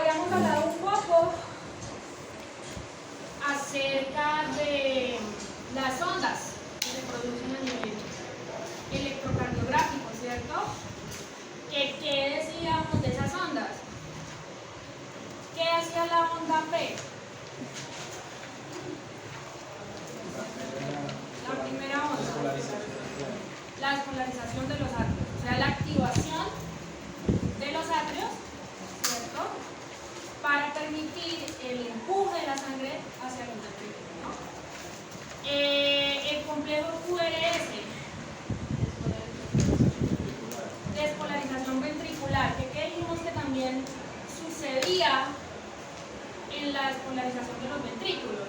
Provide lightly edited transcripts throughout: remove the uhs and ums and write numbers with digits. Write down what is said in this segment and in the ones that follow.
habíamos hablado un poco acerca de las ondas que se producen a nivel electrocardiográfico, ¿cierto? ¿Qué decíamos de esas ondas? ¿Qué hacía la onda P? La primera onda, la despolarización de los átomos, o sea, la activación de los atrios, ¿cierto? Para permitir el empuje de la sangre hacia los ventrículos, ¿no? El complejo QRS, despolarización ventricular, que dijimos que también sucedía en la despolarización de los ventrículos.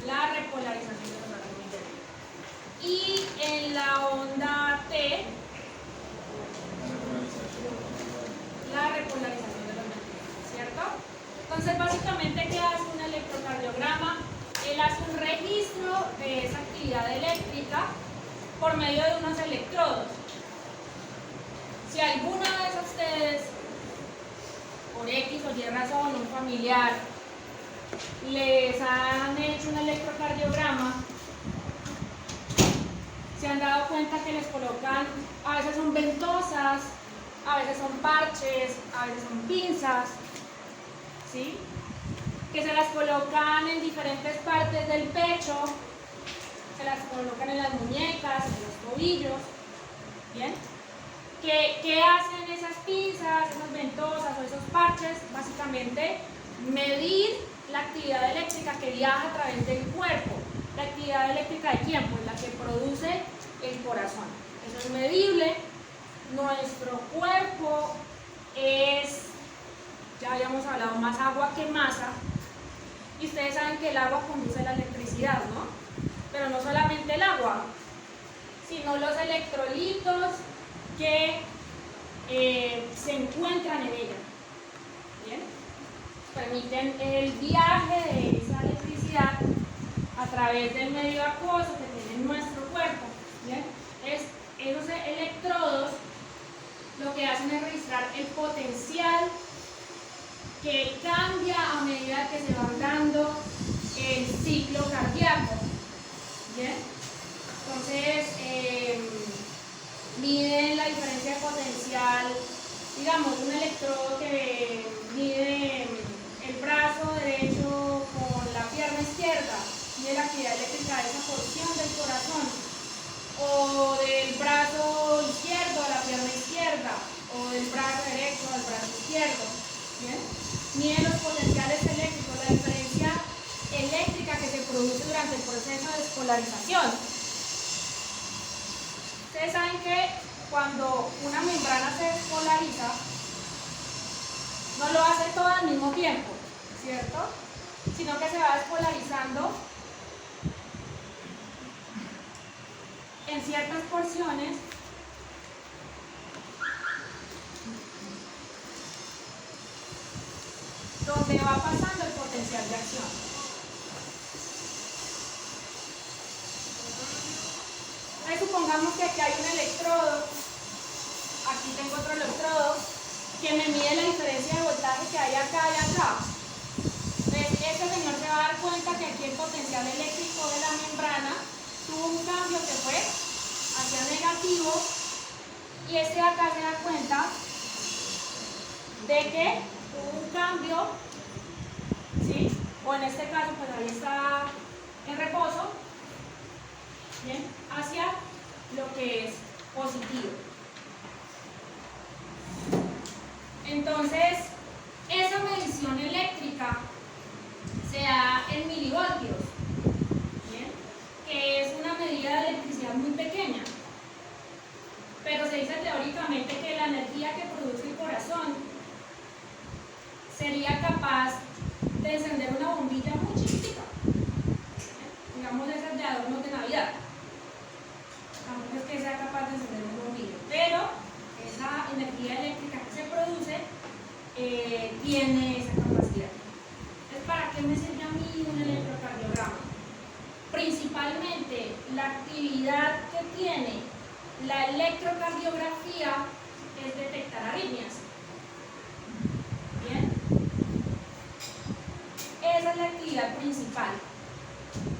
La repolarización de los átomos. Y en la onda T, la repolarización de los ventrículos, ¿cierto? Entonces, básicamente, ¿qué hace un electrocardiograma? Él hace un registro de esa actividad eléctrica por medio de unos electrodos. Si alguna vez a ustedes, por X o Y razón, un familiar, les han hecho un electrocardiograma, se han dado cuenta que les colocan, a veces son ventosas, a veces son parches, a veces son pinzas, ¿sí? Que se las colocan en diferentes partes del pecho, se las colocan en las muñecas, en los tobillos, ¿bien? ¿Qué hacen esas pinzas, esas ventosas o esos parches? Básicamente, medir la actividad eléctrica que viaja a través del cuerpo. ¿La actividad eléctrica de quién? Pues la que produce el corazón. Eso es medible. Nuestro cuerpo es, ya habíamos hablado, más agua que masa. Y ustedes saben que el agua conduce la electricidad, ¿no? Pero no solamente el agua, sino los electrolitos que se encuentran en ella. ¿Bien? Permiten el viaje de esa electricidad a través del medio acuoso que tiene nuestro cuerpo. ¿Bien? Esos electrodos lo que hacen es registrar el potencial que cambia a medida que se va dando el ciclo cardíaco. ¿Bien? Entonces, miden la diferencia de potencial, digamos, un electrodo que mide el brazo derecho con la pierna izquierda, mide la actividad eléctrica de esa porción del corazón, o del brazo izquierdo a la pierna izquierda, o del brazo derecho al brazo izquierdo. ¿Bien? Mide los potenciales eléctricos, la diferencia eléctrica que se produce durante el proceso de despolarización. Ustedes saben que cuando una membrana se despolariza, no lo hace todo al mismo tiempo, ¿cierto? Sino que se va despolarizando en ciertas porciones donde va pasando el potencial de acción. Supongamos que aquí hay un electrodo, aquí tengo otro electrodo, que me mide la diferencia de voltaje que hay acá y acá. Entonces, este señor se va a dar cuenta que aquí el potencial eléctrico de la membrana tuvo un cambio que fue hacia negativo, y este de acá se da cuenta de que hubo un cambio, ¿sí? O en este caso, pues ahí está en reposo, ¿bien? Hacia lo que es positivo. Entonces, esa medición eléctrica se da en milivoltios, ¿bien? Que es una medida de electricidad muy pequeña, pero se dice teóricamente que la energía que produce el corazón sería capaz de encender una bombilla muy chiquita, digamos esas de adornos de Navidad. Tampoco es que sea capaz de encender un bombillo, pero esa energía eléctrica que se produce tiene esa capacidad. Entonces, ¿para qué me sirve a mí un electrocardiograma? Principalmente la actividad que tiene La electrocardiografía es detectar arritmias. Bien. Esa es la actividad principal.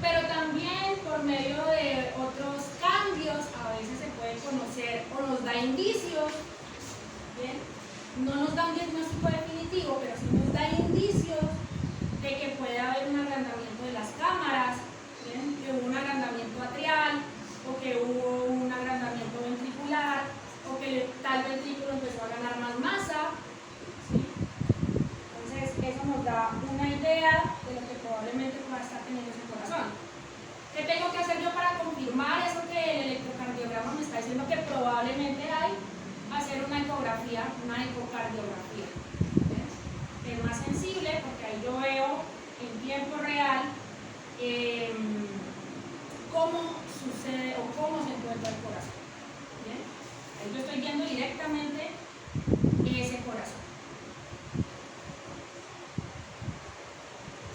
Pero también por medio de otros cambios a veces se puede conocer o nos da indicios. Bien. No nos da un diagnóstico definitivo, pero sí nos da indicios de que puede haber un agrandamiento de las cámaras, ¿bien? Que hubo un agrandamiento atrial, o que hubo un agrandamiento ventricular, o que tal ventrículo empezó a ganar más masa. ¿Sí? Entonces, eso nos da una idea de lo que probablemente pueda estar teniendo ese corazón. ¿Qué tengo que hacer yo para confirmar eso que el electrocardiograma me está diciendo que probablemente hay? Hacer una ecografía, una ecocardiografía. ¿Ves? Es más sensible porque ahí yo veo en tiempo real cómo sucede o cómo se encuentra el corazón. ¿Bien? Ahí yo estoy viendo directamente ese corazón.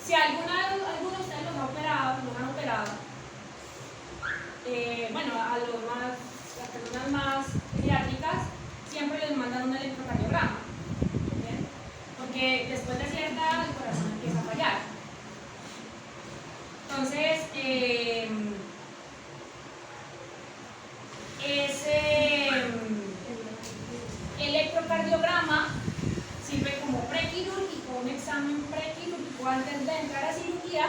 Si alguno de ustedes los han operado, bueno, a las personas más pediátricas siempre les mandan un electrocardiograma, ¿bien? Porque después de cierta edad el corazón empieza a fallar. Entonces, ese electrocardiograma sirve como prequirúrgico, un examen prequirúrgico antes de entrar a cirugía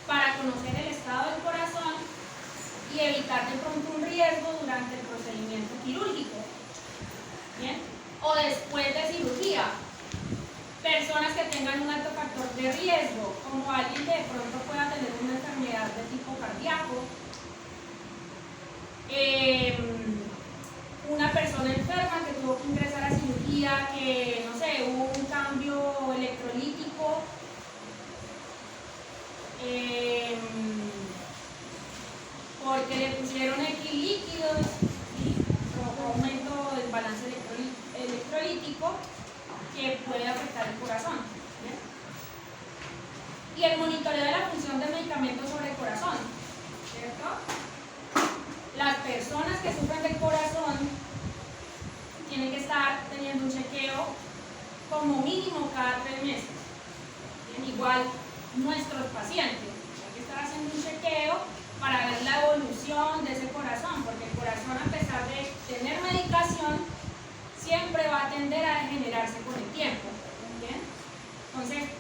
para conocer el estado del corazón y evitar de pronto un riesgo durante el procedimiento quirúrgico. ¿Bien? O después de cirugía. Personas que tengan un alto factor de riesgo, como alguien que de pronto pueda tener una enfermedad de tipo cardíaco, una persona enferma que tuvo que ingresar a cirugía, que no sé, hubo un cambio electrolítico, porque le pusieron equilíquidos, ¿sí? O aumento del balance electrolítico que puede afectar el corazón. ¿Bien? Y el monitoreo de la función del medicamento sobre el corazón, ¿cierto? Las personas que sufren del corazón tienen que estar teniendo un chequeo como mínimo cada 3 meses. ¿Bien? Igual nuestros pacientes, hay que estar haciendo un chequeo para ver la evolución de ese corazón, porque el corazón, a pesar de tener medicación, siempre va a tender a degenerarse con el tiempo. ¿Bien? Entonces,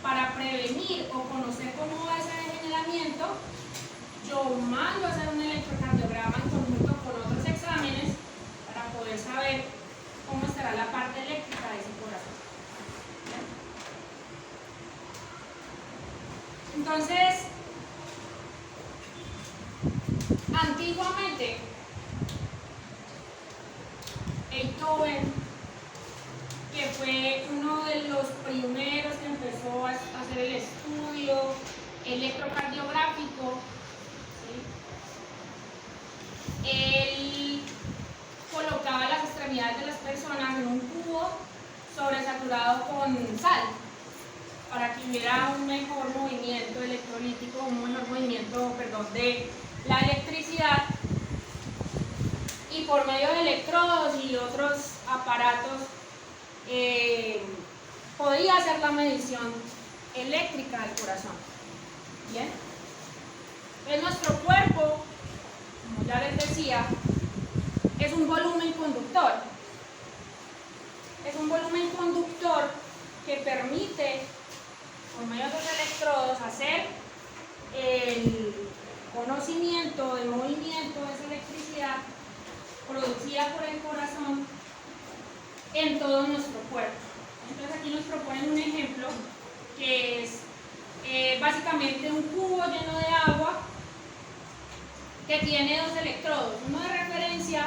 para prevenir o conocer cómo va ese degeneramiento, yo mando a hacer un electrocardiograma en conjunto con otros exámenes para poder saber cómo estará la parte eléctrica de ese corazón. ¿Bien? Entonces, antiguamente, Beethoven, que fue uno de los primeros que empezó a hacer el estudio electrocardiográfico, ¿sí? Él colocaba las extremidades de las personas en un cubo sobresaturado con sal para que hubiera un mejor movimiento electrolítico, un mejor movimiento, de la electricidad, y por medio de electrodos y otros aparatos podía hacer la medición eléctrica del corazón. ¿Bien? En nuestro cuerpo, como ya les decía, es un volumen conductor. Es un volumen conductor que permite, por medio de los electrodos, hacer el conocimiento del movimiento de esa electricidad producida por el corazón en todo nuestro cuerpo. Entonces aquí nos proponen un ejemplo que es básicamente un cubo lleno de agua que tiene 2 electrodos, uno de referencia,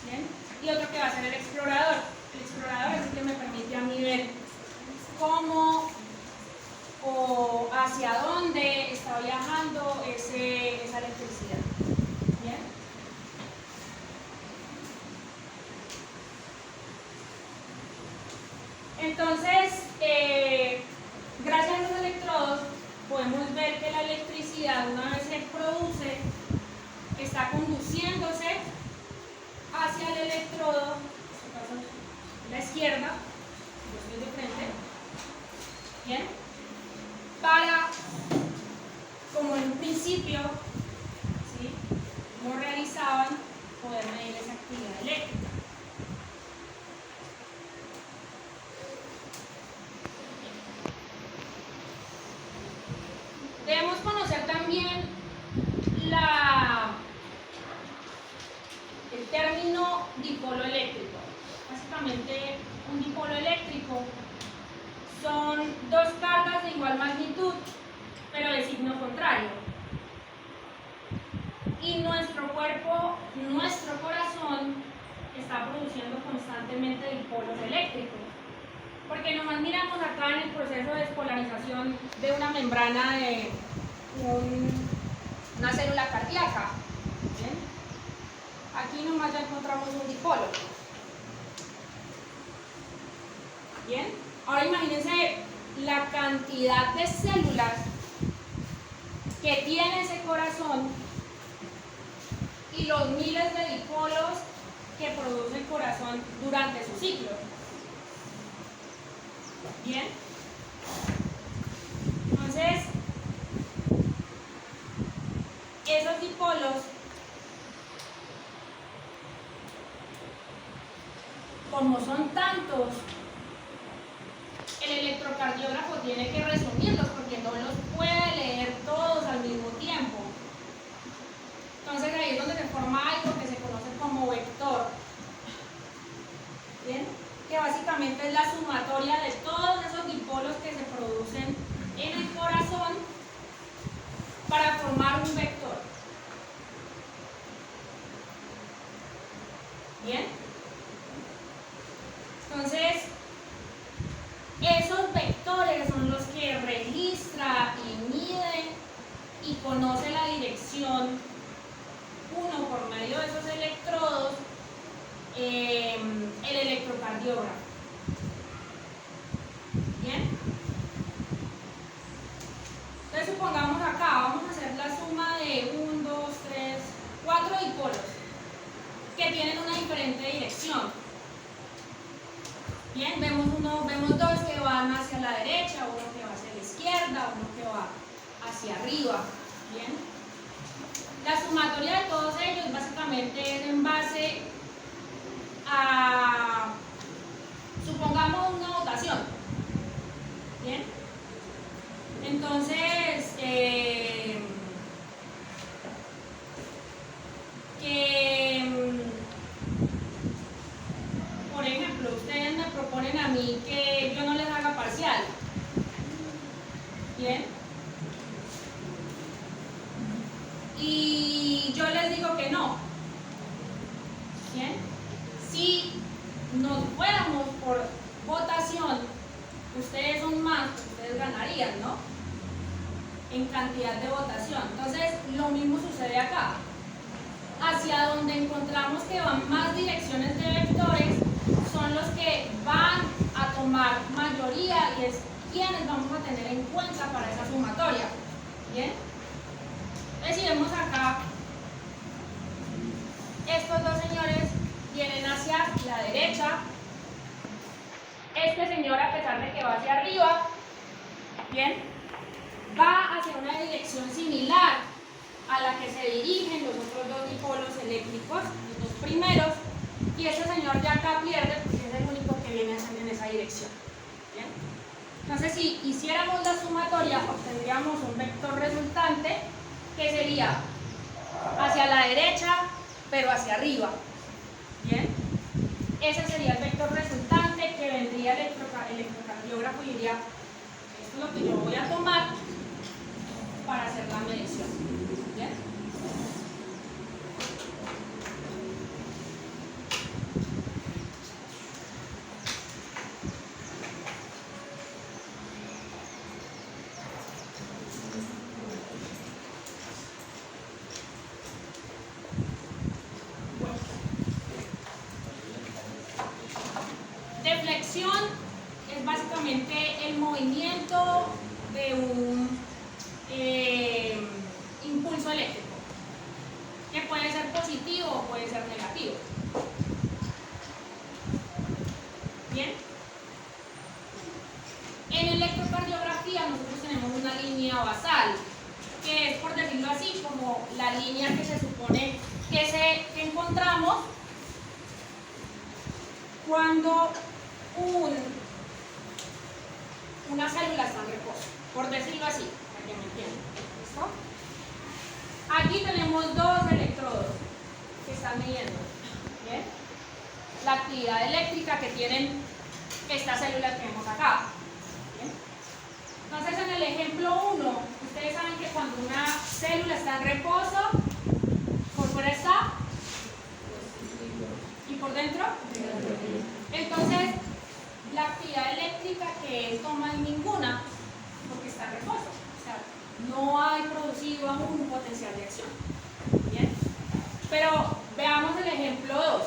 ¿bien? Y otro que va a ser el explorador. El explorador es el que me permite a mí ver cómo o hacia dónde está viajando esa electricidad. ¿Bien? Entonces, gracias a los electrodos podemos ver que la electricidad, una vez se produce, está conduciéndose hacia el electrodo, en este caso la izquierda, yo estoy de frente, ¿bien? Para, como en un principio, ¿sí?, como realizaban, poder medir esa actividad eléctrica. Debemos conocer también el término dipolo eléctrico. Básicamente, un dipolo eléctrico son dos cargas de igual magnitud, pero de signo contrario. Y nuestro cuerpo, nuestro corazón, está produciendo constantemente dipolos eléctricos. Porque nomás miramos acá en el proceso de despolarización de una membrana de una célula cardíaca. ¿Bien? Aquí nomás ya encontramos un dipolo. Bien, ahora imagínense la cantidad de células que tiene ese corazón y los miles de dipolos que produce el corazón durante su ciclo. Bien, entonces esos dipolos como son tantos, el electrocardiógrafo tiene que resumirlos porque no los puede leer todos al mismo tiempo. Entonces ahí es donde se forma algo que se conoce como vector. ¿Bien? Que básicamente es la sumatoria de todos esos dipolos que se producen en el corazón para formar un vector. ¿Bien? Entonces, esos vectores son los que registra y mide y conoce la dirección, uno por medio de esos electrodos, el electrocardiógrafo. ¿Bien? Entonces supongamos acá, vamos a hacer la suma de 1, 2, 3, 4 dipolos que tienen una diferente dirección. Bien, vemos dos que van hacia la derecha, uno que va hacia la izquierda, uno que va hacia arriba. Bien. La sumatoria de todos ellos básicamente es en base a, supongamos, una votación. Bien. Entonces, por ejemplo, ustedes me proponen a mí que yo no les haga parcial. Bien. Y yo les digo que no. Bien. Si nos fuéramos por votación, ustedes son más, ustedes ganarían, ¿no? En cantidad de votación. Entonces, lo mismo sucede acá. Hacia donde encontramos que van más direcciones de vectores son los que van a tomar mayoría y es quienes vamos a tener en cuenta para esa sumatoria. ¿Bien? Entonces, si vemos acá, estos dos señores vienen hacia la derecha. Este señor, a pesar de que va hacia arriba, ¿bien?, va hacia una dirección similar a la que se dirigen los otros dos dipolos eléctricos, los dos primeros, y este señor ya acá pierde porque es el único que viene en esa dirección. ¿Bien? Entonces, si hiciéramos la sumatoria, obtendríamos un vector resultante que sería hacia la derecha, pero hacia arriba. ¿Bien? Ese sería el vector resultante que vendría el electrocardiógrafo y diría: esto es lo que yo voy a tomar para hacer la medición. ¿Bien? Deflexión es básicamente el movimiento de un impulso eléctrico, que puede ser positivo o puede ser negativo. línea basal, que es, por decirlo así, como la línea que se supone que encontramos cuando una célula está en reposo, por decirlo así, para que me entiendan. ¿Listo? Aquí tenemos dos electrodos que están midiendo, ¿bien?, la actividad eléctrica que tienen estas células que vemos acá. ¿Bien? Entonces, en el ejemplo 1, ustedes saben que cuando una célula está en reposo, por fuera está y por dentro. Entonces, la actividad eléctrica que él toma es ninguna, porque está en reposo. O sea, no hay producido aún un potencial de acción. ¿Bien? Pero veamos el ejemplo 2.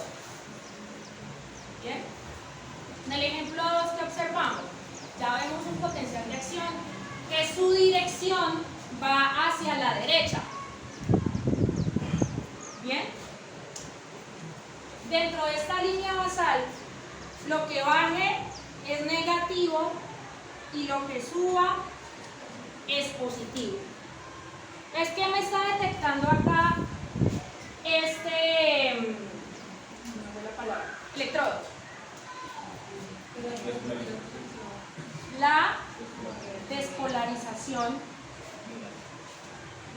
¿Bien? En el ejemplo 2, ¿qué observamos? Ya vemos un potencial de acción que su dirección va hacia la derecha. ¿Bien? Dentro de esta línea basal, lo que baje es negativo y lo que suba es positivo. Es que me está detectando acá electrodo. La despolarización.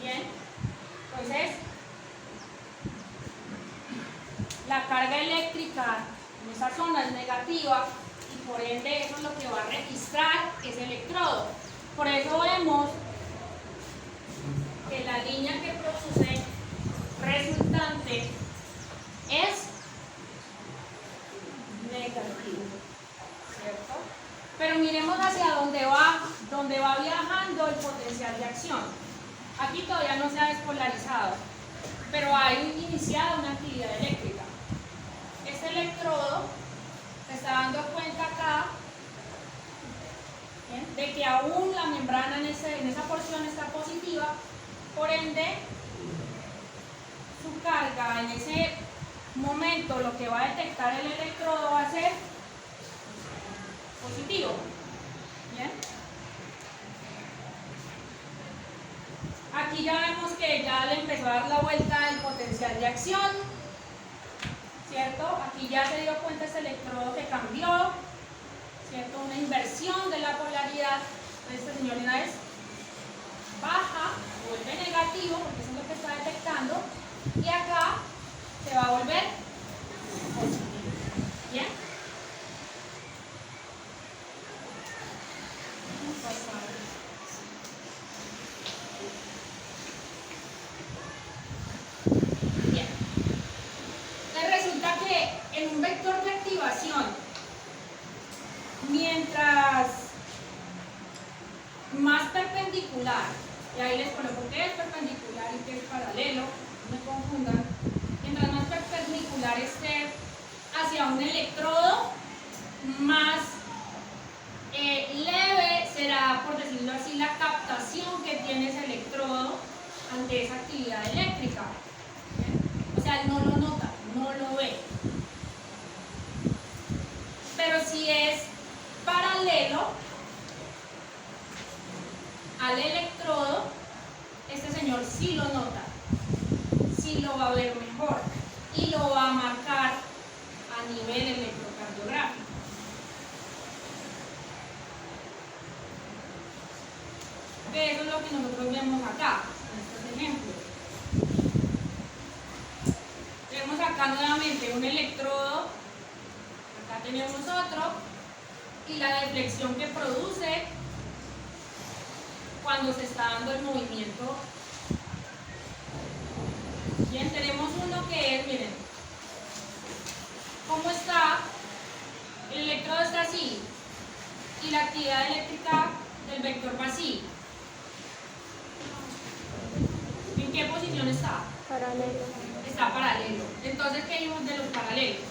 Bien, entonces la carga eléctrica en esa zona es negativa y por ende eso es lo que va a registrar ese electrodo. Por eso vemos que la línea que produce resultante es negativo, ¿cierto? Pero miremos hacia dónde va viajando el potencial de acción. Aquí todavía no se ha despolarizado, pero hay iniciada una actividad eléctrica. Este electrodo se está dando cuenta acá, ¿bien?, de que aún la membrana en esa porción está positiva, por ende su carga en ese momento, lo que va a detectar el electrodo va a ser positivo. ¿Bien? Aquí ya vemos que ya le empezó a dar la vuelta el potencial de acción, ¿cierto? Aquí ya se dio cuenta este electrodo que cambió, ¿cierto? Una inversión de la polaridad. Este señor una vez baja, vuelve negativo, porque eso es lo que está detectando, y acá se va a volver positivo. ¿Bien? Bien. Entonces resulta que en un vector de activación, mientras más perpendicular, y ahí les coloco qué es perpendicular y qué es paralelo, no me confundan, mientras más perpendicular esté hacia un electrodo, más leve será, por decirlo así, la captación que tiene ese electrodo ante esa actividad eléctrica. ¿Sí? O sea, él no lo nota, no lo ve. Pero si es paralelo al electrodo, este señor sí lo nota, sí lo va a ver mejor y lo va a marcar a nivel electrocardiográfico. Que eso es lo que nosotros vemos acá, en estos ejemplos. Tenemos acá nuevamente un electrodo, acá tenemos otro, y la deflexión que produce cuando se está dando el movimiento. Bien, tenemos uno que es, miren, ¿cómo está? El electrodo está así, y la actividad eléctrica del vector va así. ¿En qué posición está? Paralelo. Está paralelo. Entonces, ¿qué vimos de los paralelos?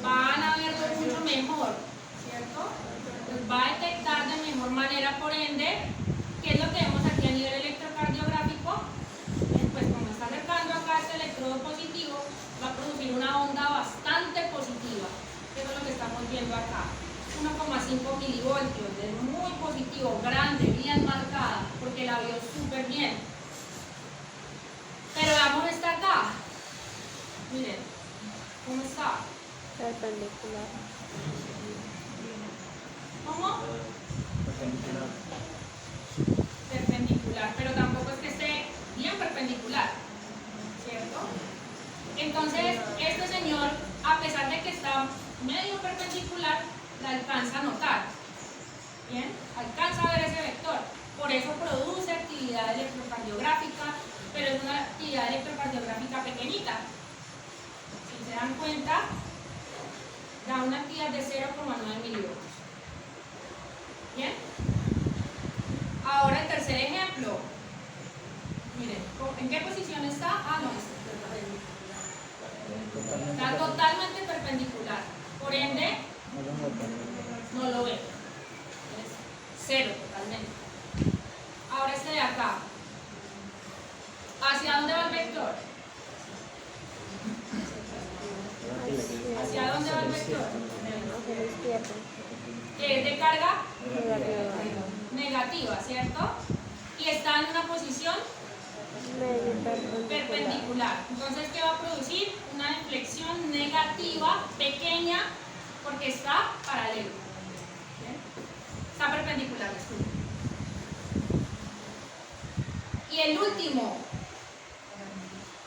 Van a verlo mucho mejor, ¿cierto? Pues va a detectar de mejor manera, por ende, ¿qué es lo que vemos aquí a nivel electrocardiográfico? Pues como está acercando acá este electrodo positivo, va a producir una onda bastante positiva. Eso es lo que estamos viendo acá. 1,5 milivoltios, es muy positivo, grande, bien marcada, porque la vio súper bien. Pero vamos, está acá. Miren, ¿cómo está? Perpendicular. ¿Cómo? Perpendicular. Perpendicular, pero tampoco es que esté bien perpendicular, ¿cierto? Entonces, este señor, a pesar de que está medio perpendicular, la alcanza a notar, ¿bien? Alcanza a ver ese vector, por eso produce actividad electrocardiográfica, pero es una actividad electrocardiográfica pequeñita. Si se dan cuenta, da una actividad de 0,9 milivoltios. ¿Bien? Ahora el tercer ejemplo. Miren, ¿en qué posición está? Ah, no, está totalmente perpendicular. Por ende, no lo ve. Es cero totalmente. Ahora este de acá. ¿Hacia dónde va el vector? ¿Hacia dónde va el vector? Hacia la izquierda. Es de carga Negativa. negativa, ¿cierto? Y está en una posición Medio perpendicular. Entonces, ¿qué va a producir? Una deflexión negativa pequeña porque está paralelo. ¿Bien? Está perpendicular, disculpe. Y el último,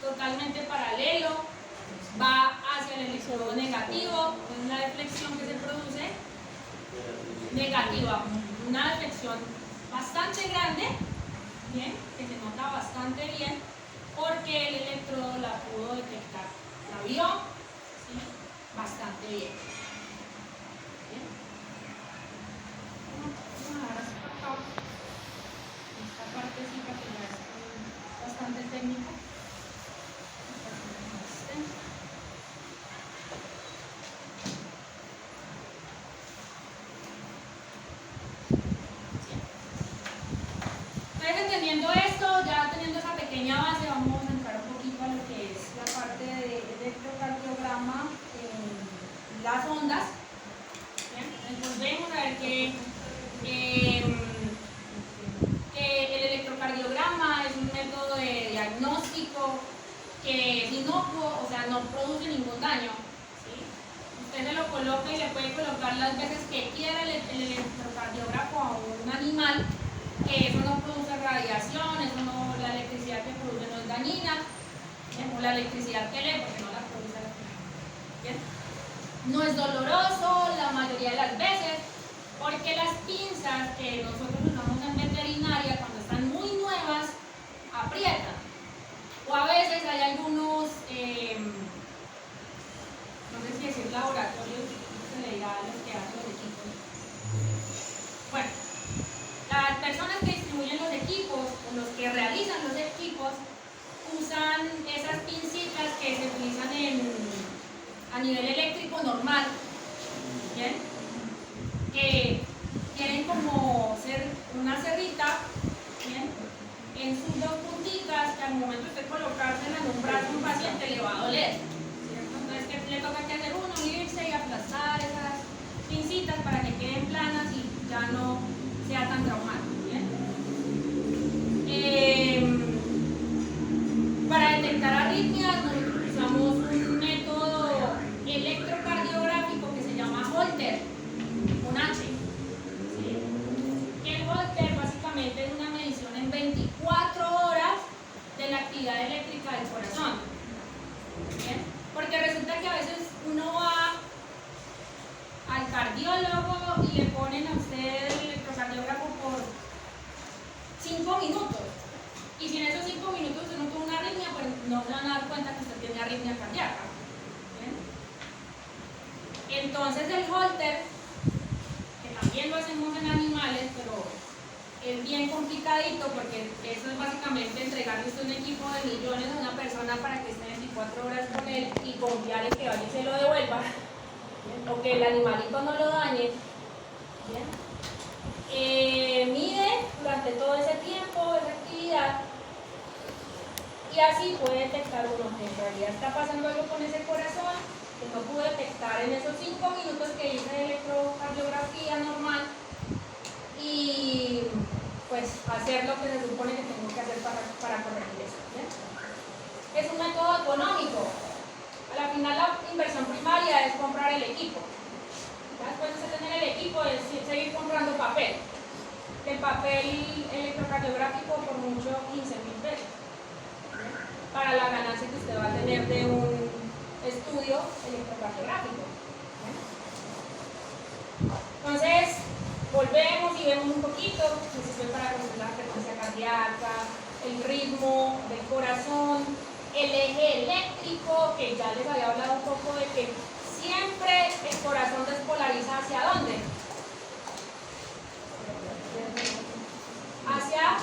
totalmente paralelo, va hacia el electrodo negativo. Es la deflexión que se produce negativa. Una deflexión bastante grande, ¿bien? Que se nota bastante bien porque el electrodo la pudo detectar. La vio, ¿sí? Bastante bien. ¿Bien? Vamos a dejar hasta acá. Esta partecita que ya es bastante técnica. Entonces, entendiendo esto, ya teniendo esa pequeña base, vamos a entrar un poquito a lo que es la parte de electrocardiograma en las ondas. Bien, entonces volvemos a ver que el electrocardiograma es un método de diagnóstico que es inocuo, o sea, no produce ningún daño. ¿Sí? Usted se lo coloca y le puede colocar las veces que quiera el electrocardiógrafo a un animal, que eso no produce radiación, eso no, la electricidad que produce no es dañina, ¿bien? O la electricidad que lee, porque no la produce. ¿Bien? No es doloroso la mayoría de las veces, porque las pinzas que nosotros usamos en veterinaria, cuando están muy nuevas, aprietan. O a veces hay algunos, no sé si decir laboratorios, se le dirá a los que hacen los equipos. Bueno, las personas que distribuyen los equipos, o los que realizan los equipos, usan esas pincitas que se utilizan a nivel eléctrico normal, ¿bien? Que tienen como una cerrita, ¿bien? En sus dos puntitas, que al momento de usted colocársela en un brazo a un paciente le va a doler, ¿cierto? Entonces, ¿qué le toca que hacer uno? Irse y aplastar esas pincitas para que queden planas y ya no sea tan traumático, ¿bien? Para detectar arritmias, nosotros usamos un método electrocardiográfico que se llama Holter, con H. ¿Sí? El Holter básicamente es una medición en 24 horas de la actividad eléctrica del corazón. ¿Bien? Porque resulta que a veces uno va al cardiólogo y le ponen a usted el electrocardiógrafo por 5 minutos. Y si en esos 5 minutos usted no tuvo una arritmia, pues no se van a dar cuenta que usted tiene arritmia cardíaca. ¿Bien? Entonces el Holter, que también lo hacemos en animales, pero es bien complicadito porque eso es básicamente entregarle usted un equipo de millones a una persona para que esté 24 horas con él y confiar en que vaya y se lo devuelva, ¿bien? O que el animalito no lo dañe. ¿Bien? Mide durante todo ese tiempo esa actividad y así puede detectar uno que en realidad está pasando algo con ese corazón que no pude detectar en esos 5 minutos que hice de electrocardiografía normal y pues hacer lo que se supone que tengo que hacer para corregir eso. ¿Bien? Es un método económico. A la final la inversión primaria es comprar el equipo. Ya después de tener el equipo es seguir comprando papel. El papel electrocardiográfico por mucho 15.000 pesos. Para la ganancia que usted va a tener de un estudio electrocardiográfico. Entonces, volvemos y vemos un poquito, que sirve para conocer la frecuencia cardíaca, el ritmo del corazón, el eje eléctrico, que ya les había hablado un poco de que siempre el corazón despolariza ¿hacia dónde? Hacia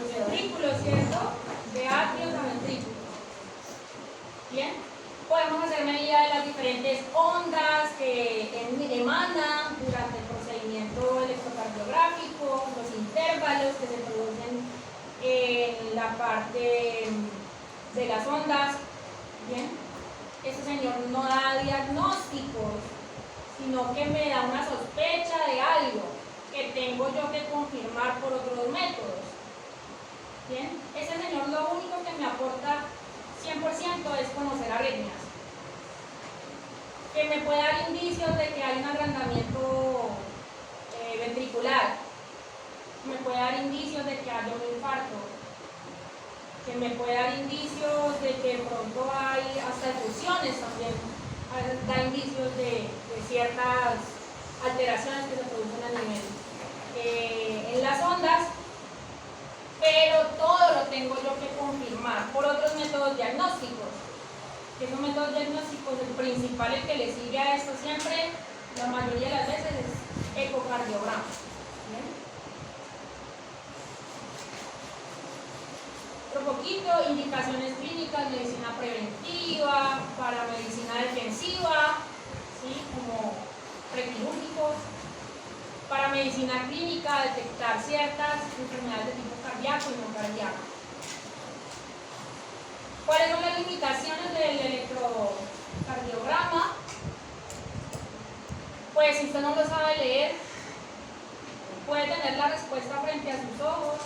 los ventrículos, ¿cierto? De atrios a ventrículos. Bien, podemos hacer medida de las diferentes ondas que emanan durante el procedimiento electrocardiográfico, los intervalos que se producen en la parte de las ondas. Bien, este señor no da diagnósticos, sino que me da una sospecha de algo que tengo yo que confirmar por otros métodos. Bien, ese señor lo único que me aporta 100% es conocer arritmias, que me puede dar indicios de que hay un agrandamiento ventricular, me puede dar indicios de que hay un infarto, que me puede dar indicios de que pronto hay hasta efusiones también, a veces da indicios de ciertas alteraciones que se producen a nivel en las ondas, pero todo lo tengo yo que confirmar por otros métodos diagnósticos. Que esos métodos diagnósticos, el principal, el que le sigue a esto siempre, la mayoría de las veces, es ecocardiograma. ¿Bien? Otro poquito, indicaciones clínicas, medicina preventiva, para medicina defensiva, ¿sí? Como prequirúrgicos. Para medicina clínica, detectar ciertas enfermedades de tipo cardíaco y no cardíaco. ¿Cuáles son las limitaciones del electrocardiograma? Pues si usted no lo sabe leer, puede tener la respuesta frente a sus ojos,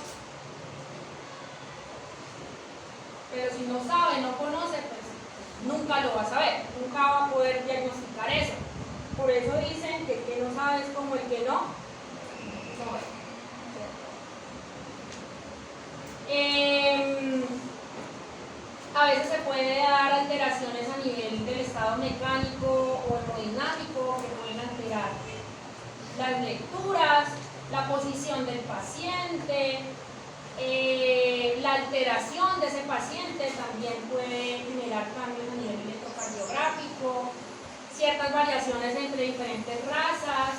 pero si no sabe, no conoce, pues nunca lo va a saber, nunca va a poder diagnosticar eso. Por eso dicen que el que no sabe es como el que no ve. A veces se puede dar alteraciones a nivel del estado mecánico o hemodinámico que pueden alterar las lecturas, la posición del paciente, la alteración de ese paciente también puede generar cambios a nivel electrocardiográfico, ciertas variaciones entre diferentes razas,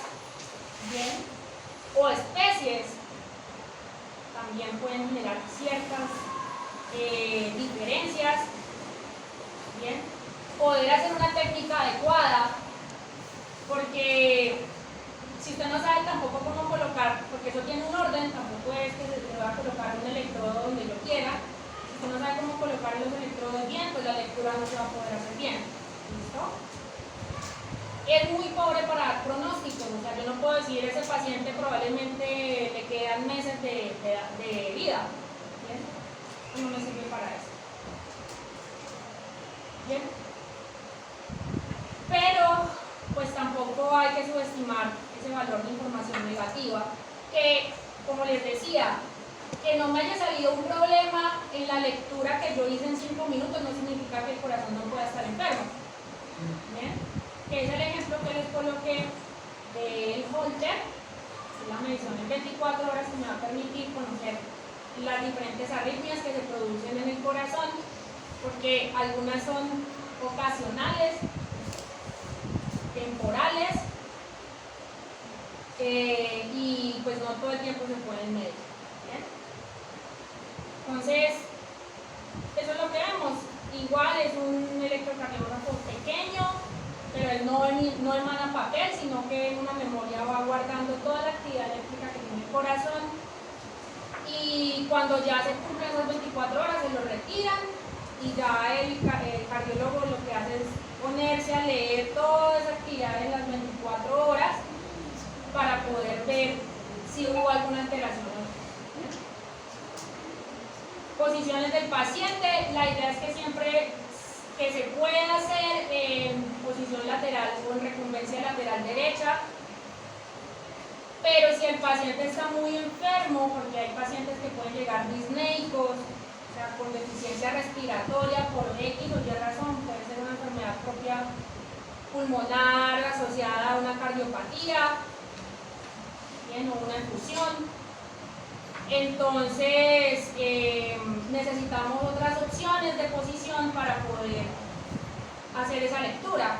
¿bien? O especies también pueden generar ciertas diferencias, ¿bien? Poder hacer una técnica adecuada, porque si usted no sabe tampoco cómo colocar, porque eso tiene un orden, tampoco es que se le va a colocar un electrodo donde yo quiera. Si usted no sabe cómo colocar los electrodos bien, pues la lectura no se va a poder hacer bien. ¿Listo? Es muy pobre para dar pronósticos, o sea, yo no puedo decir ese paciente probablemente le quedan meses de vida. ¿Bien? No me sirve para eso. ¿Bien? Pero, pues tampoco hay que subestimar ese valor de información negativa, que, como les decía, que no me haya salido un problema en la lectura que yo hice en 5 minutos no significa que el corazón no pueda estar enfermo. ¿Bien? Que es el ejemplo que les coloqué del Holter, la medición en 24 horas que me va a permitir conocer las diferentes arritmias que se producen en el corazón, porque algunas son ocasionales, temporales, y pues no todo el tiempo se pueden medir. ¿Bien? Entonces, eso es lo que vemos. Igual es un electrocardiógrafo pequeño, pero él no emana papel, sino que en una memoria va guardando toda la actividad eléctrica que tiene el corazón, y cuando ya se cumplen esas 24 horas se lo retiran y ya el cardiólogo lo que hace es ponerse a leer toda esa actividad en las 24 horas para poder ver si hubo alguna alteración o no. Posiciones del paciente, la idea es que siempre que se pueda hacer en posición lateral o en recumbencia lateral derecha, pero si el paciente está muy enfermo, porque hay pacientes que pueden llegar disneicos, o sea, con deficiencia respiratoria por X o Y razón, puede ser una enfermedad propia pulmonar asociada a una cardiopatía, bien, o una infusión. Entonces, necesitamos otras opciones de posición para poder hacer esa lectura.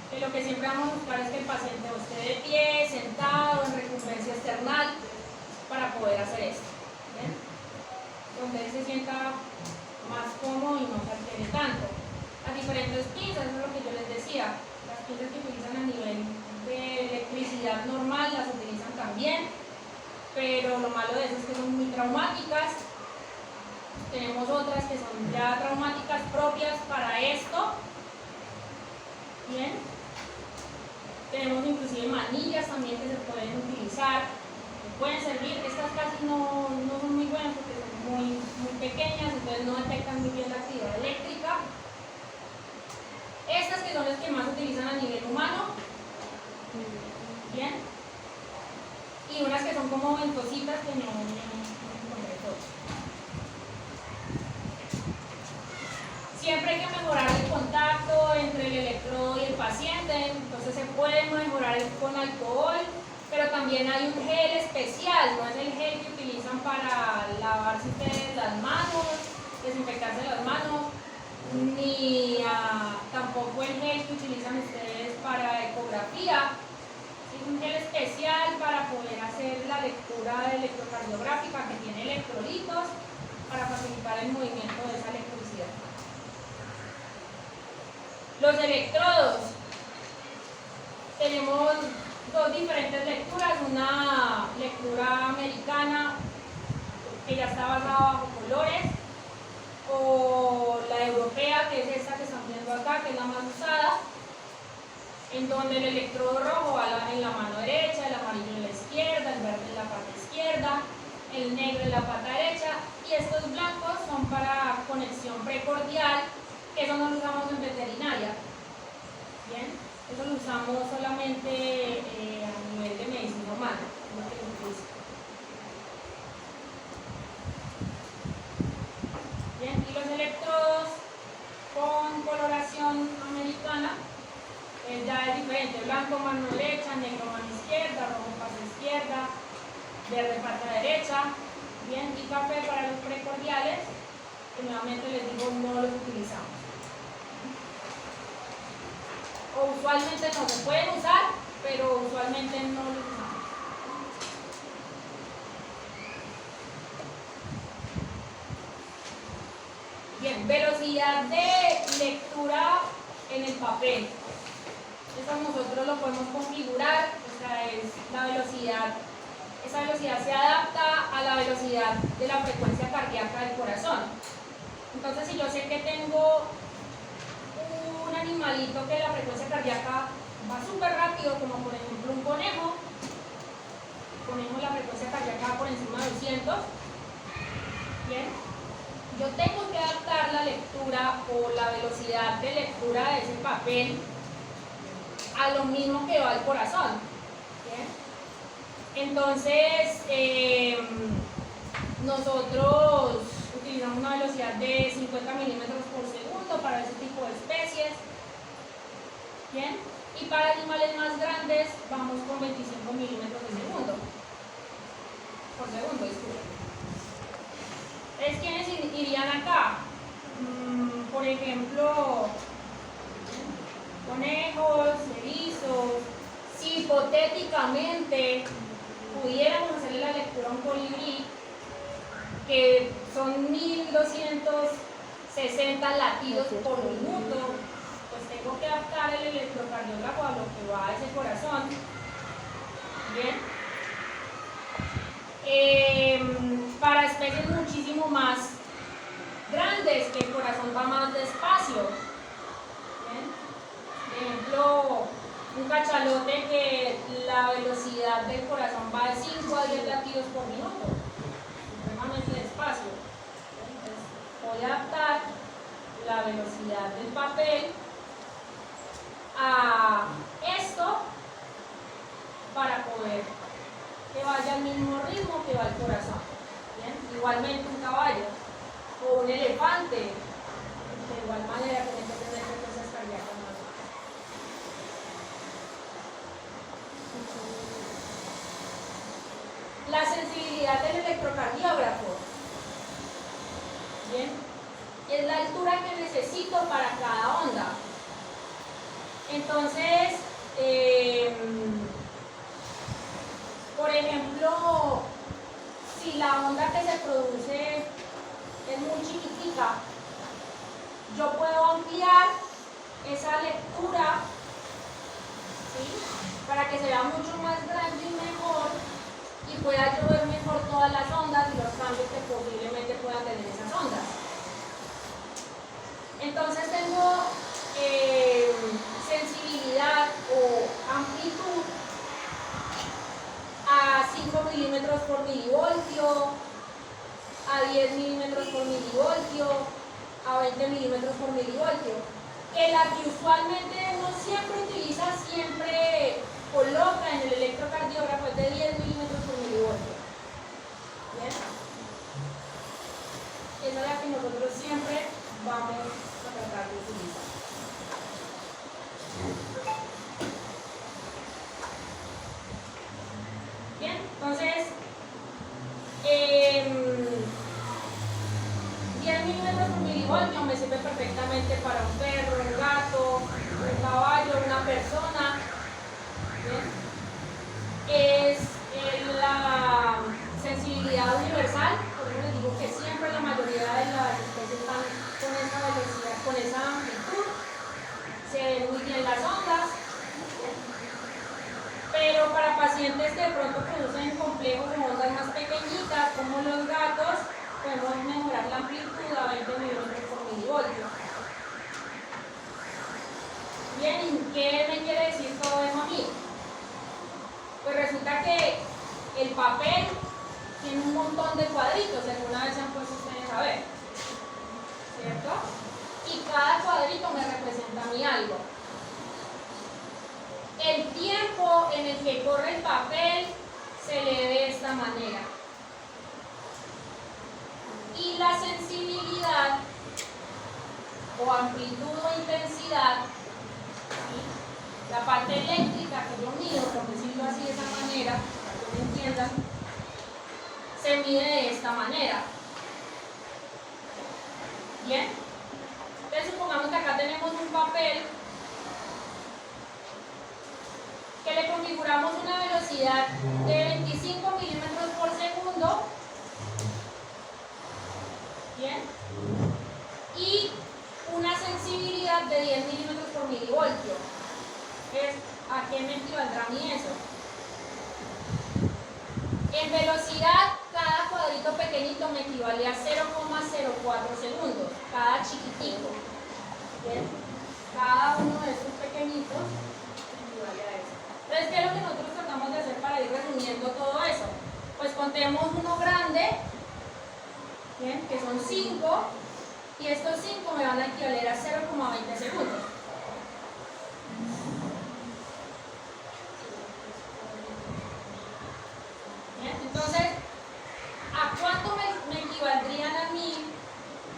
Que lo que siempre vamos a buscar es que el paciente esté de pie, sentado, en recumbencia external, para poder hacer esto. ¿Bien? Donde él se sienta más cómodo y no se altere tanto. Las diferentes pinzas, eso es lo que yo les decía. Las pinzas que utilizan a nivel de electricidad normal las utilizan también, pero lo malo de eso es que son muy traumáticas. Tenemos otras que son ya traumáticas propias para esto. Bien. Tenemos inclusive manillas también que se pueden utilizar, que pueden servir. Estas casi no son muy buenas porque son muy pequeñas, entonces no detectan muy bien la actividad eléctrica. Estas que son las que más se utilizan a nivel humano. Bien. Y unas que son como ventositas que no encontré todas. Siempre hay que mejorar el contacto entre el electrodo y el paciente, entonces se puede mejorar con alcohol, pero también hay un gel especial, no es el gel que utilizan para lavarse ustedes las manos, desinfectarse las manos, ni tampoco el gel que utilizan ustedes para ecografía. Es un gel especial para poder hacer la lectura electrocardiográfica que tiene electrolitos para facilitar el movimiento de esa electricidad. Los electrodos. Tenemos dos diferentes lecturas, una lectura americana que ya está basada bajo colores, o la europea, que es esta que están viendo acá, que es la más usada, en donde el electrodo rojo va en la mano derecha, el amarillo en la izquierda, el verde en la pata izquierda, el negro en la pata derecha, y estos blancos son para conexión precordial, que eso no lo usamos en veterinaria. Bien, eso lo usamos solamente a nivel de medicina humana, es lo que se utiliza. Bien, y los electrodos con coloración americana ya es diferente: blanco mano derecha, negro mano izquierda, rojo pata izquierda, verde pata derecha. Bien, y café para los precordiales, que nuevamente les digo no los utilizamos. O usualmente no se pueden usar, pero usualmente no los usamos. Bien, velocidad de lectura en el papel. Esto nosotros lo podemos configurar, o sea, es la velocidad. Esa velocidad se adapta a la velocidad de la frecuencia cardíaca del corazón. Entonces, si yo sé que tengo un animalito que la frecuencia cardíaca va súper rápido, como por ejemplo un conejo, la frecuencia cardíaca va por encima de 200, bien, yo tengo que adaptar la lectura o la velocidad de lectura de ese papel a lo mismo que va el corazón. ¿Bien? Entonces, nosotros utilizamos una velocidad de 50 milímetros por segundo para ese tipo de especies. ¿Bien? Y para animales más grandes vamos con 25 milímetros de segundo. Por segundo, disculpen. Entonces, ¿quiénes irían acá? Por ejemplo, conejos, erizos. Si hipotéticamente pudiéramos hacerle la lectura a un colibrí, que son 1260 latidos por minuto, pues tengo que adaptar el electrocardiógrafo a lo que va a ese corazón. Bien. Para especies muchísimo más grandes, que el corazón va más un cachalote que la velocidad del corazón va de 5 a 10 latidos por minuto, supremamente despacio. Entonces, voy a adaptar la velocidad del papel a esto para poder que vaya al mismo ritmo que va el corazón. ¿Bien? Igualmente un caballo o un elefante, de igual manera tiene que tener frecuencias cardíacas más bajas. La sensibilidad del electrocardiógrafo, ¿bien? Es la altura que necesito para cada onda. Entonces, por ejemplo, si la onda que se produce es muy chiquitica, yo puedo ampliar esa lectura, ¿sí?, para que se vea mucho más grande y mejor y pueda yo ver mejor todas las ondas y los cambios que posiblemente puedan tener esas ondas. Entonces tengo sensibilidad o amplitud a 5 milímetros por milivoltio, a 10 milímetros por milivoltio, a 20 milímetros por milivoltio. Que la que usualmente no siempre utiliza, siempre coloca en el electrocardiógrafo es de 10 milímetros por milivoltio. ¿Bien? Esa es la que nosotros siempre vamos a tratar de utilizar. Bien, entonces 10 milímetros por milivoltio me sirve perfectamente para un perro, un gato, un caballo, una persona. ¿Bien? Es la sensibilidad universal, por eso les digo que siempre la mayoría de las especies están con esa velocidad, con esa amplitud. Se ven muy bien las ondas, pero para pacientes que de pronto producen complejos o ondas más pequeñitas, como los gatos, podemos mejorar la amplitud a 20 milímetros por milivoltio. Bien, ¿y qué me quiere decir todo eso a mí? Pues resulta que el papel tiene un montón de cuadritos, alguna vez se han puesto ustedes a ver, ¿cierto? Y cada cuadrito me representa a mí algo. El tiempo en el que corre el papel se lee de esta manera. Y la sensibilidad o amplitud o intensidad, ¿sí?, la parte eléctrica que yo mido, por decirlo así de esa manera, para que me entiendan, se mide de esta manera. Bien, entonces supongamos que acá tenemos un papel que le configuramos una velocidad de 25 milímetros por segundo. Bien, y una sensibilidad de 10 milímetros por milivoltio. ¿A qué me equivaldrá a mí eso? En velocidad, cada cuadrito pequeñito me equivale a 0,04 segundos, cada chiquitico. ¿Bien? Cada uno de estos pequeñitos equivale a eso. Entonces, ¿qué es lo que nosotros tratamos de hacer para ir resumiendo todo eso? Pues contemos uno grande, ¿bien?, que son 5, y estos 5 me van a equivaler a 0,20 segundos. Bien, entonces, ¿a cuánto me equivaldrían a mí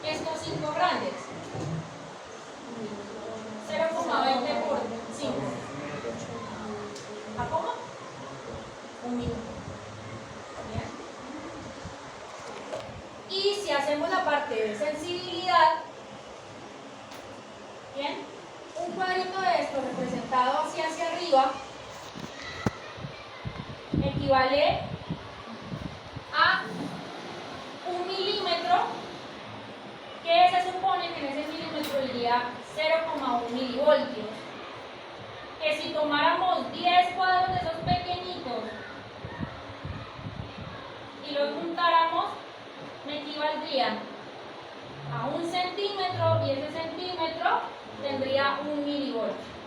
estos 5 grandes? 0,20 por 5. ¿A cómo? 1 minuto. Bien. Y si hacemos la parte de sensibilidad, bien, un cuadrito de esto representado hacia arriba equivale a 1 milímetro, que se supone que en ese milímetro iría 0,1 milivoltios. Que si tomáramos 10 cuadros de esos pequeñitos y los juntáramos, me equivaldrían a 1 centímetro, y ese centímetro tendría 1 milivoltio.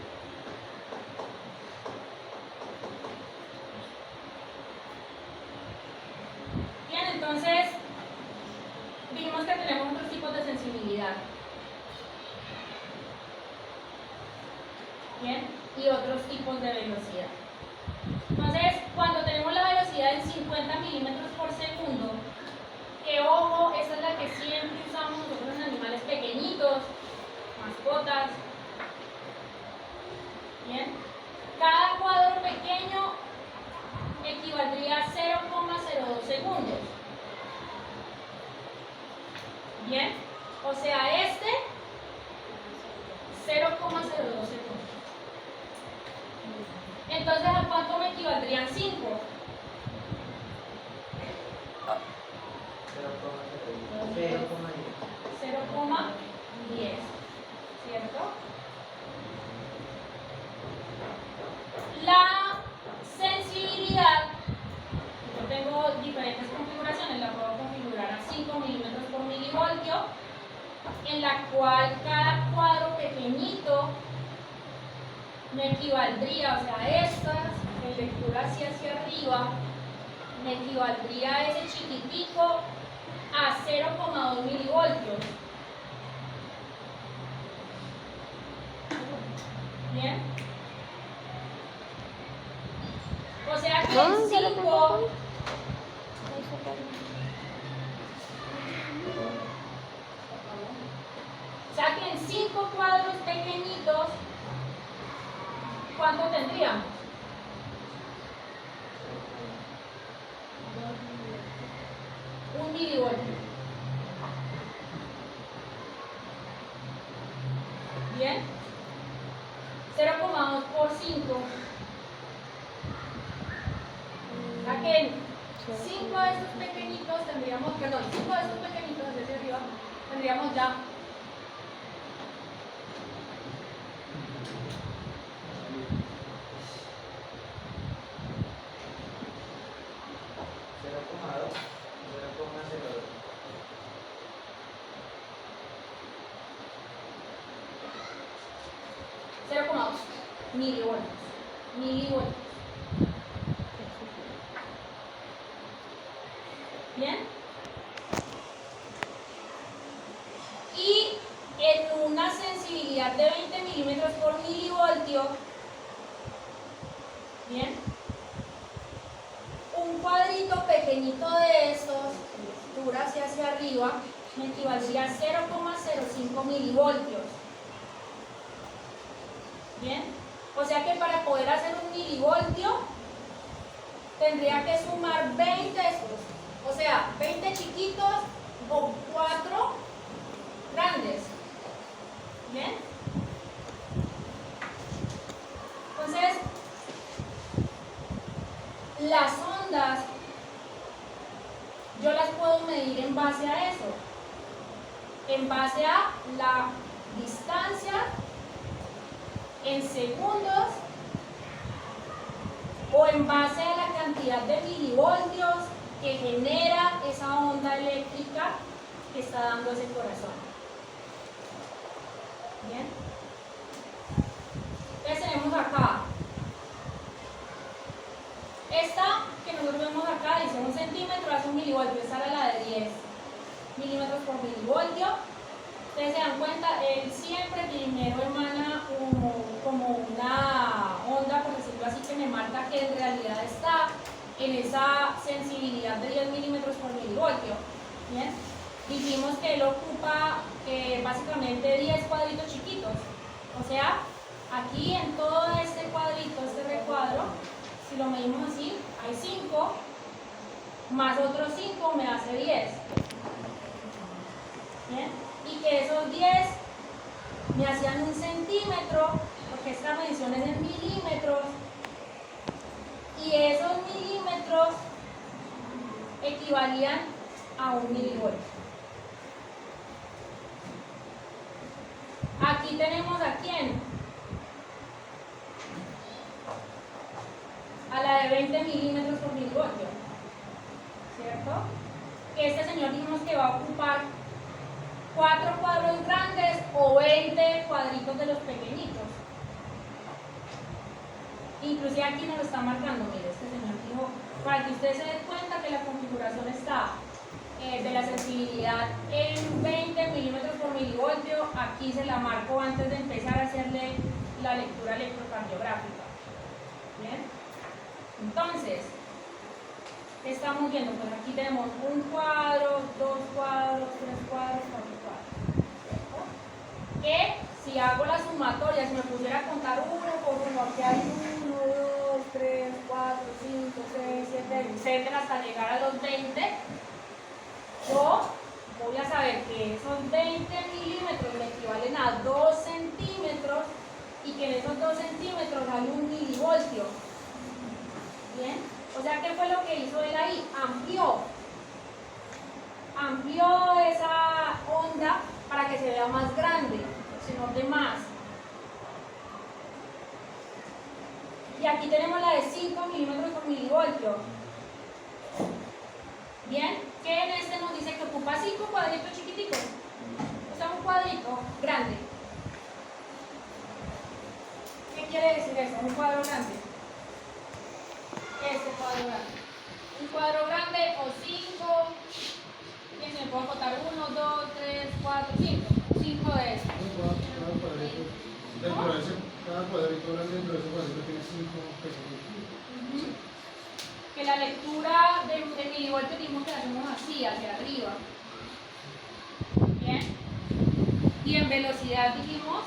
¿bien? Y otros tipos de velocidad. Entonces, cuando tenemos la velocidad en 50 milímetros por segundo, que ojo, esa es la que siempre usamos nosotros en animales pequeñitos, mascotas, ¿bien? Cada cuadro pequeño equivaldría a 0,02 segundos. ¿Bien? O sea, este 0,02 segundos. Entonces, ¿a cuánto me equivaldrían 5? 0,10, ¿cierto? La sensibilidad, yo tengo diferentes configuraciones, la puedo configurar a 5 milímetros por milivoltio, en la cual cada cuadro pequeñito me equivaldría, o sea, estas, en lectura hacia arriba, me equivaldría a ese chiquitico a 0,2 milivoltios. ¿Bien? O sea que en 5... O sea que en 5 cuadros pequeñitos, ¿cuánto tendríamos? Un milivoltio. ¿Bien? 0,2 por 5. O sea que en 5 de estos pequeñitos tendríamos, perdón, 5 de estos pequeñitos desde arriba tendríamos ya 0,2 milivoltios. ¿Bien? Y en una sensibilidad de 20 milímetros por milivoltio, ¿bien? Un cuadrito pequeñito de estos, lectura hacia arriba, me equivaldría a 0,05 milivoltios. ¿Bien? O sea que para poder hacer un milivoltio, tendría que sumar 20 estos. O sea, 20 chiquitos o 4 grandes. ¿Bien? Entonces, las ondas, yo las puedo medir en base a eso. En base a la distancia en segundos o en base a la cantidad de milivoltios que genera esa onda eléctrica que está dando ese corazón. ¿Bien? Entonces tenemos acá esta que nosotros vemos acá, dice 1 centímetro hace 1 milivoltio, esta era la de 10 milímetros por milivoltio. Ustedes se dan cuenta, él siempre primero emana como una onda, por decirlo así, que me marca que en realidad está en esa sensibilidad de 10 milímetros por milivoltio. ¿Bien? Dijimos que él ocupa básicamente 10 cuadritos chiquitos. O sea, aquí en todo este cuadrito, este recuadro, si lo medimos así, hay 5, más otros 5 me hace 10. ¿Bien? Y que esos 10 me hacían 1 centímetro, porque esta medición es en milímetros, y esos milímetros equivalían a 1 milivoltio. Aquí tenemos a quién, a la de 20 milímetros por milivoltio, ¿cierto? Que este señor dijimos que va a ocupar 4 cuadros grandes o 20 cuadritos de los pequeñitos. Inclusive aquí nos lo está marcando, mire, este señor dijo, para que usted se dé cuenta que la configuración está de la sensibilidad en 20 milímetros por milivoltio, aquí se la marco antes de empezar a hacerle la lectura electrocardiográfica. ¿Bien? Entonces, ¿qué estamos viendo? Pues aquí tenemos un cuadro, dos cuadros, tres cuadros, cuatro cuadros. ¿Cierto? Que si hago la sumatoria, si me pusiera a contar uno por uno, aquí hay 1, 2, 3, 4, 5, 6, 7, etcétera, hasta llegar a los 20, yo voy a saber que esos 20 milímetros me equivalen a 2 centímetros y que en esos 2 centímetros hay 1 milivoltio. ¿Bien? O sea, ¿qué fue lo que hizo él ahí? Amplió esa onda para que se vea más grande, se note más. Y aquí tenemos la de 5 milímetros por milivoltio. Bien, que en este nos dice que ocupa 5 cuadritos chiquiticos. O sea, un cuadrito grande. ¿Qué quiere decir eso? Un cuadro grande. Este cuadro grande. Un cuadro grande o 5. ¿Quién se me puede contar? 1, 2, 3, 4, 5. 5 de estos. Cada cuadrito grande dentro de ese cuadrito tiene 5 pesos. Que la lectura de milivoltio dijimos que la hacemos así, hacia arriba. Bien. Y en velocidad dijimos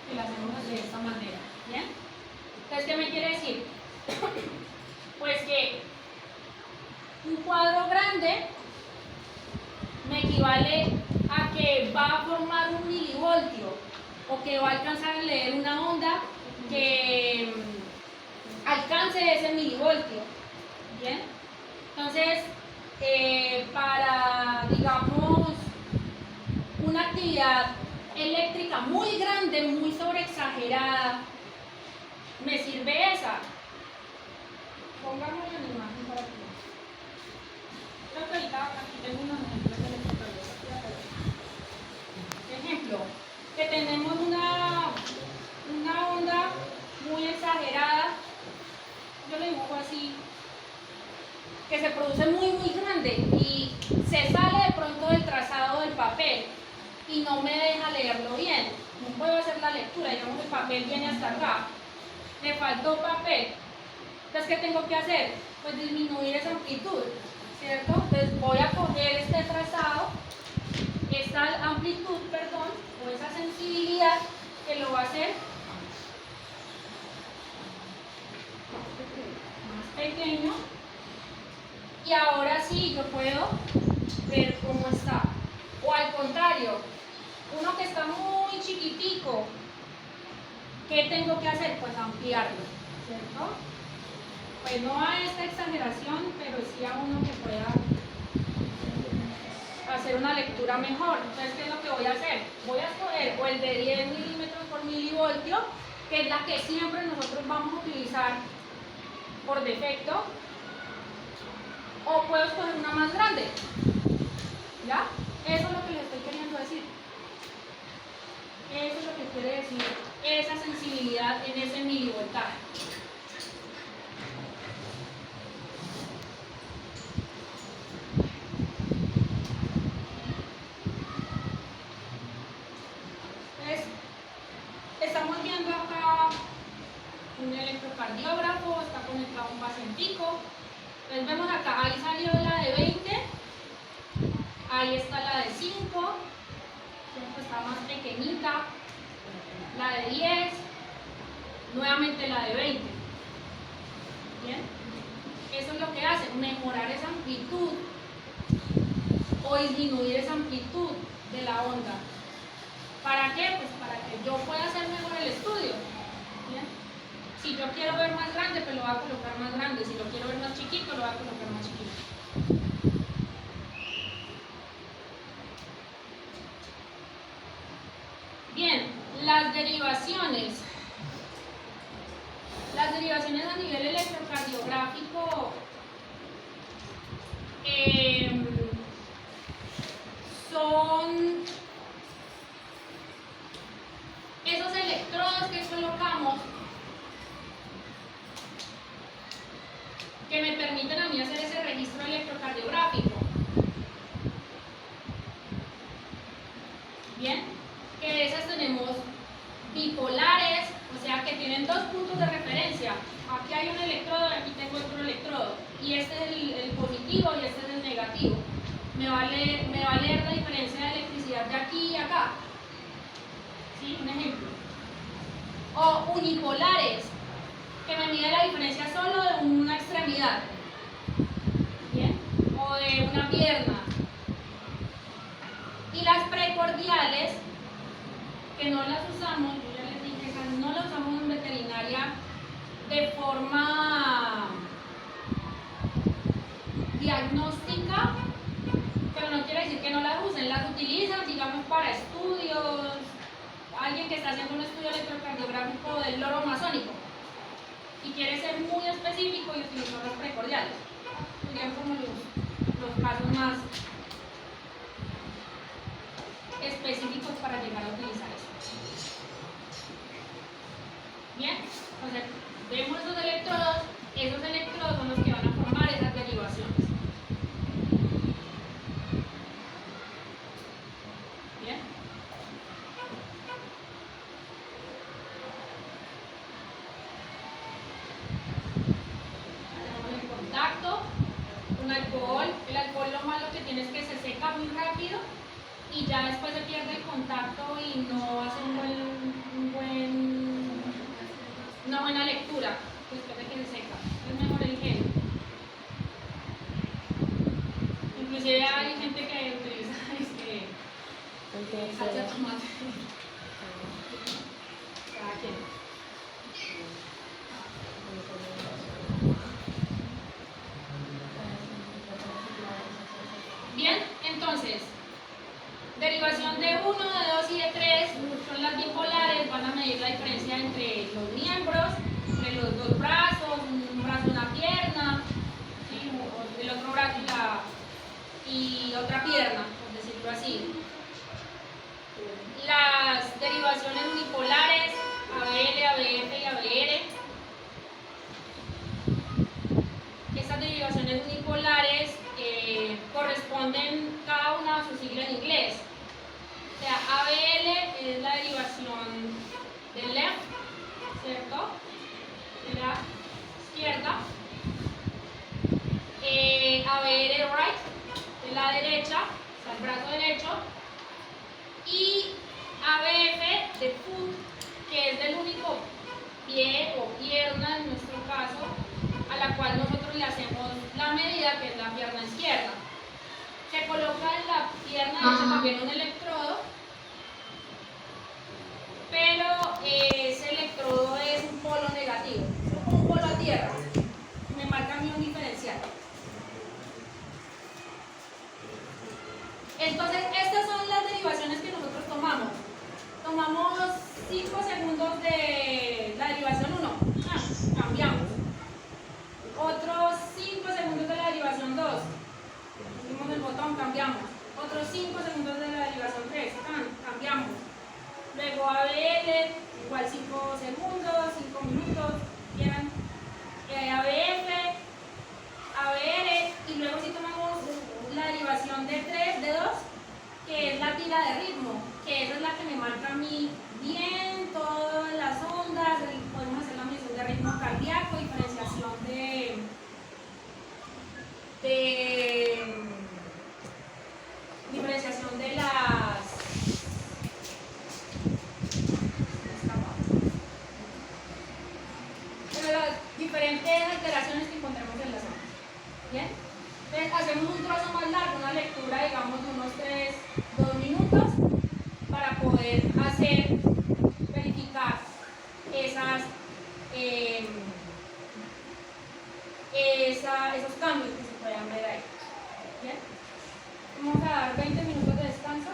que la hacemos de esta manera. Bien. Entonces, ¿qué me quiere decir? Pues que un cuadro grande me equivale a que va a formar 1 milivoltio o que va a alcanzar a leer una onda que alcance ese milivoltio. Bien, entonces para, digamos, una actividad eléctrica muy grande, muy sobreexagerada, me sirve esa. Pongámosle una imagen para aquí. Creo que ahorita aquí tengo unos ejemplos de electrocardiografía. Ejemplo, que tenemos una onda muy exagerada, yo le dibujo así, que se produce muy grande y se sale de pronto del trazado del papel y no me deja leerlo bien. No puedo hacer la lectura, digamos el papel viene hasta acá, me faltó papel. Entonces, ¿qué tengo que hacer? Pues disminuir esa amplitud, ¿cierto? Entonces voy a coger este trazado, esta amplitud, perdón, o esa sensibilidad que lo va a hacer más pequeño, y ahora sí yo puedo ver cómo está. O al contrario, uno que está muy chiquitico, ¿qué tengo que hacer? Pues ampliarlo, ¿cierto? Pues no a esta exageración, pero sí a uno que pueda hacer una lectura mejor. Entonces, ¿qué es lo que voy a hacer? Voy a escoger o el de 10 milímetros por milivoltio, que es la que siempre nosotros vamos a utilizar por defecto, o puedo escoger una más grande. ¿Ya? Eso es lo que les estoy queriendo decir. Eso es lo que quiere decir esa sensibilidad en ese milivoltaje. Estamos viendo acá un electrocardiógrafo, está conectado un pacientico. Entonces vemos acá, ahí salió la de 20, ahí está la de 5, está más pequeñita, la de 10, nuevamente la de 20. ¿Bien? Eso es lo que hace, mejorar esa amplitud o disminuir esa amplitud de la onda. ¿Para qué? Pues para que yo pueda hacer mejor el estudio. ¿Bien? Si yo quiero ver más grande, pues lo voy a colocar más grande. Si lo quiero ver más chiquito, lo voy a colocar más chiquito. Bien, las derivaciones. Las derivaciones a nivel electrocardiográfico son esos electrodos que colocamos que me permiten a mí hacer ese registro electrocardiográfico electrocardiográfico. Bien, que de esas tenemos bipolares, o sea que tienen dos puntos de referencia. Aquí hay un electrodo y aquí tengo otro electrodo. Y este es el positivo y este es el negativo. Me va a leer la diferencia de electricidad de aquí y acá. ¿Sí? Un ejemplo. O unipolares, que me mide la diferencia solo de una extremidad. ¿Bien? O de una pierna. Y las precordiales, que no las usamos, yo ya les dije, no las usamos en veterinaria de forma diagnóstica, pero no quiere decir que no las usen, las utilizan, digamos, para estudios, alguien que está haciendo un estudio electrocardiográfico del loro amazónico y quiere ser muy específico y utilizar los precordiales. Serían como los casos más específicos para llegar a utilizar eso. Bien, entonces vemos esos electrodos son los que van a formar esas derivaciones. Bien. Hacemos el contacto con alcohol. El alcohol lo malo que tiene es que se seca muy rápido y ya después se pierde el contacto y no hace una buena lectura después de que se seca. Es mejor el gel. Inclusive hay gente que utiliza salsa de tomate. Cada quien. Bien, entonces, derivación de 1, de 2 y de 3 son las bipolares, van a medir la diferencia entre los miembros, entre los dos brazos, un brazo y una pierna, ¿sí? O el otro brazo y otra pierna, por decirlo así. Las derivaciones unipolares, ABL, ABF y ABR. Estas derivaciones unipolares corresponden cada una a su sigla en inglés. O sea, ABL es la derivación del left, ¿cierto? De la izquierda. ABR right, de la derecha, o sea, el brazo derecho. Y ABF de foot, que es del único pie o pierna en nuestro caso, a la cual nosotros le hacemos la medida, que es la pierna izquierda. Se coloca en la pierna derecha también un electrodo, pero ese electrodo es un polo negativo, es como un polo a tierra, me marca a mí un diferencial. Entonces, estas son las derivaciones que nosotros tomamos. Tomamos 5 segundos de la derivación 1, cambiamos. Otros 5 segundos de la derivación 2, pusimos el botón, cambiamos. Otros 5 segundos de la derivación 3, cambiamos. Luego ABL, igual 5 segundos, 5 minutos, ¿bien? ABF, ABR, y luego si tomamos la derivación de 3, de 2, que es la tira de ritmo, que esa es la que me marca a mí bien todas las ondas, podemos hacer la medición de ritmo cardíaco, diferenciación diferenciación de las diferentes alteraciones que encontramos en la zona. ¿Bien? Entonces hacemos un trozo más largo, una lectura, digamos, de unos 2 minutos, para poder verificar esos cambios que se puedan ver ahí. ¿Bien? Vamos a dar 20 minutos de descanso.